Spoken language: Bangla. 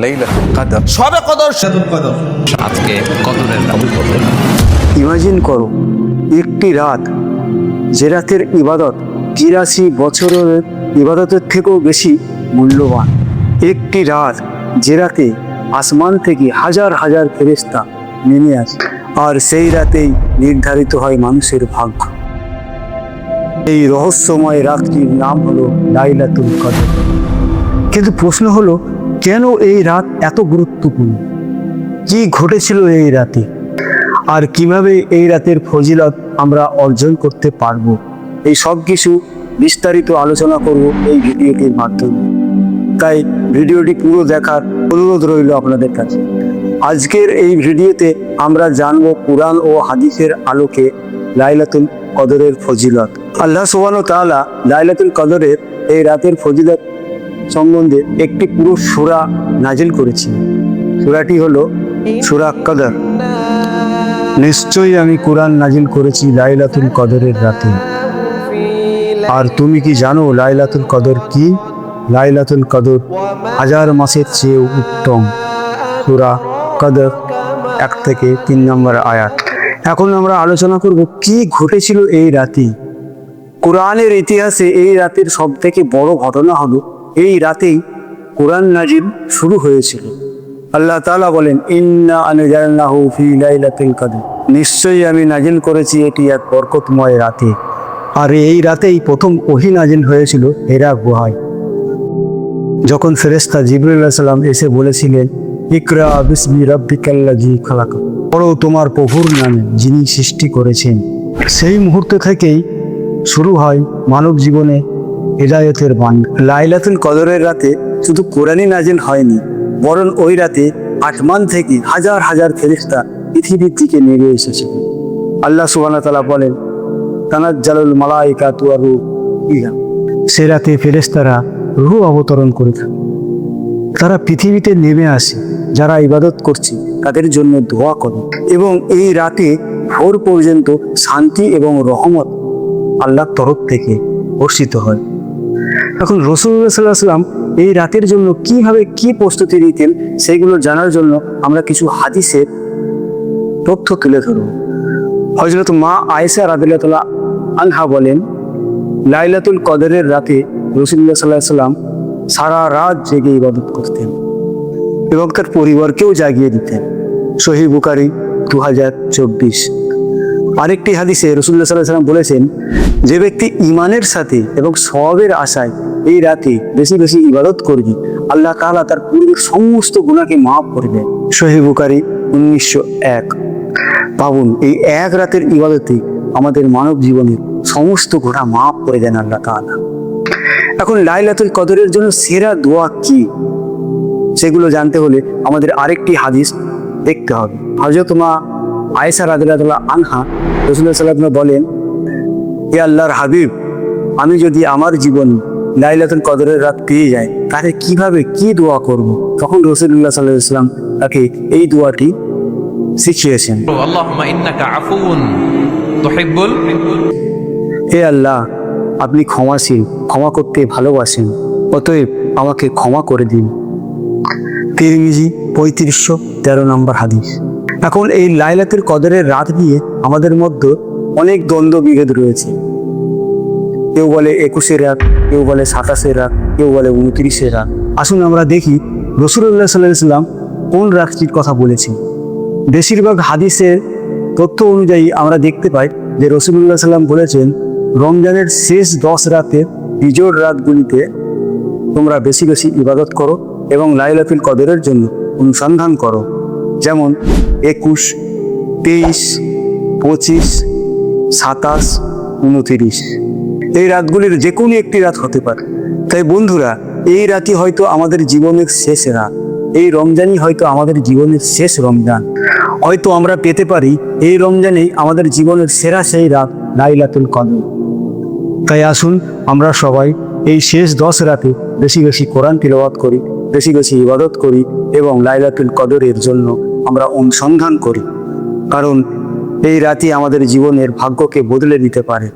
লাইলাতুল কদর, শবে কদর, আজকে কদরের রাত। ইমাজিন করো একটি রাত, যে রাতের ইবাদত ৮৩ বছরের ইবাদতের থেকেও বেশি মূল্যবান। একটি রাত যে রাতে আসমান থেকে হাজার হাজার ফেরেশতা নেমে আসে, আর সেই রাতেই নির্ধারিত হয় মানুষের ভাগ্য। এই রহস্যময় রাতটির নাম হলো লাইলাতুল কদর। কিন্তু প্রশ্ন হলো, কেন এই রাত এত গুরুত্বপূর্ণ? কি ঘটেছিল এই রাতে, আর কিভাবে এই রাতের ফজিলত আমরা অর্জন করতে পারবো? এই সব কিছু বিস্তারিত আলোচনা করব এই ভিডিওটির মাধ্যমে। তাই ভিডিওটি পুরো দেখার অনুরোধ রইল আপনাদের কাছে। আজকের এই ভিডিওতে আমরা জানবো কুরআন ও হাদিসের আলোকে লাইলাতুল কদরের ফজিলত। আল্লাহ সুবহানাহু ওয়া তাআলা লাইলাতুল কদরের এই রাতের ফজিলত সম্বন্ধে একটি পুরো সূরা নাজিল করেছেন। সূরাটি হলো সূরা কদর। নিশ্চয়ই আমি কুরআন নাজিল করেছি লাইলাতুল কদরের রাতে। আর তুমি কি জানো লাইলাতুল কদর কি? লাইলাতুল কদর হাজার মাসের চেয়ে উত্তম। সূরা কদর 1 থেকে 3 নম্বর আয়াত। এখন আমরা আলোচনা করব কি ঘটেছিল এই রাতে। কোরআনের ইতিহাসে এই রাতের সব থেকে বড় ঘটনা হলো এই রাতেই কোরআন নাজিল শুরু হয়েছিল। আল্লাহ তাআলা বলেন, ইন্না আনজালনাহু ফি লাইলাতুল কদর, নিশ্চয়ই আমি নাজিল করেছি এটি এক বরকতময় রাতে। আর এই রাতেই প্রথম ওহী নাজিল হয়েছিল হেরা গুহায়, যখন ফেরেশতা জিবরিল আলাইহিস সালাম এসে বলেছিলেন, ইকরা বিসমি রাব্বিকাল্লাযী খালাক, পড়ো তোমার প্রভুর নামে যিনি সৃষ্টি করেছেন। সেই মুহূর্ত থেকেই শুরু হয় মানব জীবনে হিদায়াতের বাণী। লাইলাতুল কদরের রাতে শুধু কোরআনই নাজিল হয়নি, বরং ওই রাতে আসমান থেকে হাজার হাজার ফেরেশতা পৃথিবীর দিকে নেমে এসেছিল। আল্লাহ সুবহানাহু ওয়া তাআলা বলেন, তানাজ্জালুল মালাইকাতু ওয়ার রূহ ফিহা, সে রাতে ফেরেশতারা রূহ অবতরণ করে থাকে। তারা পৃথিবীতে নেমে আসে, যারা ইবাদত করছে তাদের জন্য দোয়া করে, এবং এই রাতে ভোর পর্যন্ত শান্তি এবং রহমত আল্লাহর তরফ থেকে বর্ষিত হয়। এখন রাসূলুল্লাহ সাল্লাল্লাহু আলাইহি ওয়াসাল্লাম এই রাতের জন্য কিভাবে কি প্রস্তুতি নিতেন, সেগুলো জানার জন্য আমরা কিছু হাদিসের তথ্য তুলে ধরব। হযরত মা আয়েশা রাদিয়াল্লাহু তাআলা আনহা বলেন, লাইলাতুল কদরের রাতে রাসূলুল্লাহ সাল্লাল্লাহু আলাইহি ওয়াসাল্লাম সারা রাত জেগে ইবাদত করতেন এবং তার পরিবারকেও জাগিয়ে দিতেন। সহিহ বুখারী 2024। আরেকটি হাদিসে রাসূলুল্লাহ সাল্লাল্লাহু আলাইহি ওয়াসাল্লাম বলেছেন, যে ব্যক্তি ঈমানের সাথে এবং সওয়াবের আশায় এই রাতে বেশি বেশি ইবাদত করবে, আল্লাহ তাআলা তার পূর্বের সমস্ত গুনাহকে মাফ করে দেন। সহিহ বুখারী 1901। ভাবুন, এই এক রাতের ইবাদতে আমাদের মানব জীবনের সমস্ত গুনাহ মাফ করে দেন আল্লাহ তাআলা। এখন লাইলাতুল কদরের জন্য সেরা দোয়া কি, সেগুলো জানতে হলে আমাদের আরেকটি হাদিস দেখতে হবে। হযরত মা আয়েশা রাদিয়াল্লাহু তাআলা আনহা রাসূলুল্লাহ সাল্লাল্লাহু আলাইহি ওয়াসাল্লাম বলেন, হে আল্লাহর হাবিব, আমি যদি আমার জীবন লাইলাতুল কদরের রাত পেয়ে যাই, তাহলে কিভাবে কি দোয়া করব? তখন রাসূলুল্লাহ সাল্লাল্লাহু আলাইহি ওয়াসাল্লাম তাকে এই দোয়াটি শিখিয়েছেন। আল্লাহুম্মা ইন্নাকা আফুউন তুহিব্বুল, হে আল্লাহ, আপনি ক্ষমাশীল, ক্ষমা করতে ভালোবাসেন, অতএব আমাকে ক্ষমা করে দিন। তিরমিজি 3513 নম্বর হাদিস। এখন এই লাইলাতুল কদরের রাত নিয়ে আমাদের মধ্যে অনেক দ্বন্দ্ব বিভেদ রয়েছে। কেউ বলে 21 রাত, কেউ বলে 27 রাত, কেউ বলে 29 রাত। আসুন আমরা দেখি রাসূলুল্লাহ সাল্লাল্লাহু আলাইহি ওয়াসাল্লাম কোন রাতটির কথা বলেছেন। বেশিরভাগ হাদিসের তথ্য অনুযায়ী আমরা দেখতে পাই যে রাসূলুল্লাহ সাল্লাল্লাহু আলাইহি ওয়াসাল্লাম বলেছেন, রমজানের শেষ 10 রাতের বিজোড় রাতগুলিতে তোমরা বেশি বেশি ইবাদত করো এবং লাইলাতুল কদরের জন্য অনুসন্ধান করো, যেমন 21, 23, 25, 27, 29। এই রাতগুলির যে কোনো একটি রাত হতে পারে। তাই বন্ধুরা, এই রাতই হয়তো আমাদের জীবনের শেষ রাত, এই রমজানই হয়তো আমাদের জীবনের শেষ রমজান। হয়তো আমরা পেতে পারি এই রমজানেই আমাদের জীবনের সেরা সেই রাত লাইলাতুল কদর। তাই আসুন আমরা সবাই এই শেষ 10 রাতে বেশি বেশি কোরআন তিলাওয়াত করি, বেশি বেশি ইবাদত করি এবং লাইলাতুল কদরের জন্য আমরা অনুসন্ধান করি, কারণ এই রাতই আমাদের জীবনের ভাগ্যকে বদলে দিতে পারে।